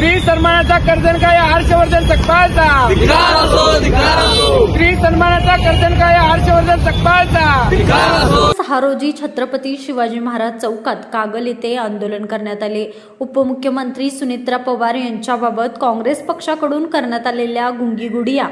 स्त्री सन्मानाचा कर्जनकाय हर्षवर्धन सकपाळचा स्त्री सन्मानाचा कर्जनकाय हर्षवर्धन सकपाळचा 6 रोजी छत्रपती शिवाजी महाराज चौकात कागल येथे आंदोलन करण्यात आले। उपमुख्यमंत्री सुनेत्रा पवार यांच्याबाबत काँग्रेस पक्षाकडून करण्यात आलेल्या गुंगीगुडिया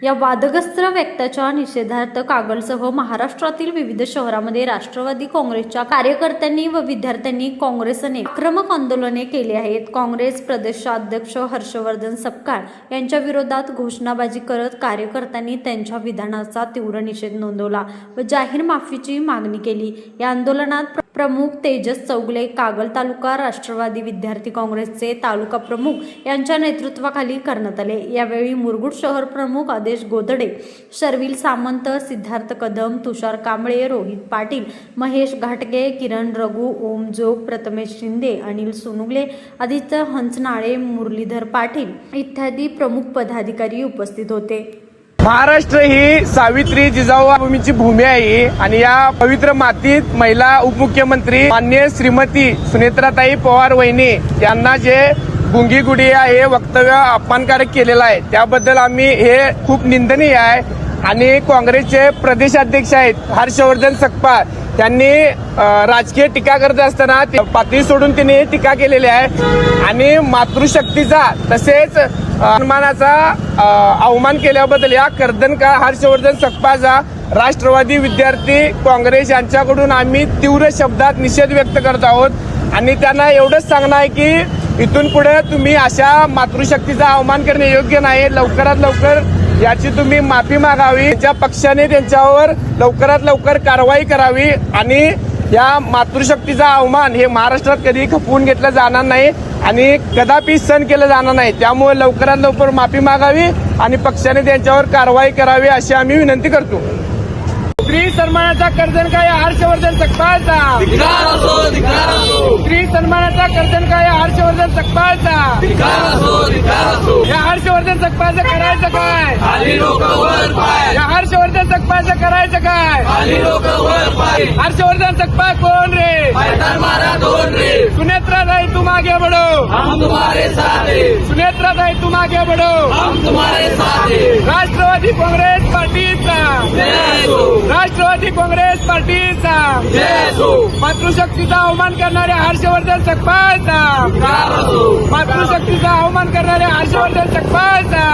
या वादग्रस्त वक्तव्याच्या निषेधार्थ कागलसह महाराष्ट्रातील विविध शहरांमध्ये राष्ट्रवादी काँग्रेसच्या कार्यकर्त्यांनी व विद्यार्थ्यांनी काँग्रेसने आक्रमक आंदोलने केली आहेत। काँग्रेस प्रदेशाध्यक्ष हर्षवर्धन सकपाळ यांच्या विरोधात घोषणाबाजी करत कार्यकर्त्यांनी त्यांच्या विधानाचा तीव्र निषेध नोंदवला व जाहीर माफीची मागणी केली। या आंदोलनात प्रमुख तेजस चौगले, कागल तालुका राष्ट्रवादी विद्यार्थी काँग्रेसचे तालुका प्रमुख यांच्या नेतृत्वाखाली करण्यात आले। यावेळी मुरगुड शहर प्रमुख आदेश गोदडे, शर्विल सामंत, सिद्धार्थ कदम, तुषार कांबळे, रोहित पाटील, महेश घाटगे, किरण रघु, ओम जोग, प्रथमेश शिंदे, अनिल सोनुगले, आदित्य हंचनाळे, मुरलीधर पाटील इत्यादी प्रमुख पदाधिकारी उपस्थित होते। महाराष्ट्र ही सावित्री जिजाऊ भूमीची भूमी आहे आणि या पवित्र मातीत महिला उपमुख्यमंत्री माननीय श्रीमती सुनेत्राताई पवार वहिनी यांना जे गुंगीगुडिया हे वक्तव्य अपमानकारक केलेलं आहे त्याबद्दल आम्ही हे खूप निंदनीय आहे। आणि काँग्रेसचे प्रदेशाध्यक्ष आहेत हर्षवर्धन सकपाळ त्यांनी राजकीय टीका करत असताना पातळी सोडून त्यांनी टीका केलेली आहे आणि मातृशक्तीचा तसेच सन्मानाचा अवमान केल्याबद्दल या कर्दनका हर्षवर्धन सकपाळचा राष्ट्रवादी विद्यार्थी काँग्रेस यांच्याकडून आम्ही तीव्र शब्दात निषेध व्यक्त करत आहोत आणि त्यांना एवढंच सांगणं आहे की इथून पुढे तुम्ही अशा मातृशक्तीचा अवमान करणे योग्य नाही। लवकरात लवकर याची तुम्ही माफी मागावी, त्यांच्या पक्षाने त्यांच्यावर लवकरात लवकर कारवाई करावी आणि या मातृशक्तीचा अवमान हे महाराष्ट्रात कधी खपवून घेतलं जाणार नाही आणि कदापि सहन केलं जाणार नाही। त्यामुळे लवकरात लवकर माफी मागावी आणि पक्षाने त्यांच्यावर कारवाई करावी अशी आम्ही विनंती करतो। स्त्री सन्मानाचा कर्जनकाय हर्षवर्धन सकपाळचा स्त्री सन्मानाचा कर्जनकाय हर्षवर्धन सकपाळचा या हर्षवर्धन सकपाळचं करायचं काय? या हर्षवर्धन सकपाळचं करायचं काय? हर्षवर्धन सकपाळ कोण रे? सुनेत्राताई तुम आगे बढ़ो, सुनेत्राताई तुम आगे बढ़ो। राष्ट्रवादी काँग्रेस पार्टीचा राष्ट्रवादी काँग्रेस पार्टीचा मातृशक्तीचा अवमान करणाऱ्या हर्षवर्धन सकपाळचा मातृशक्तीचा अवमान करणाऱ्या हर्षवर्धन सकपाळचा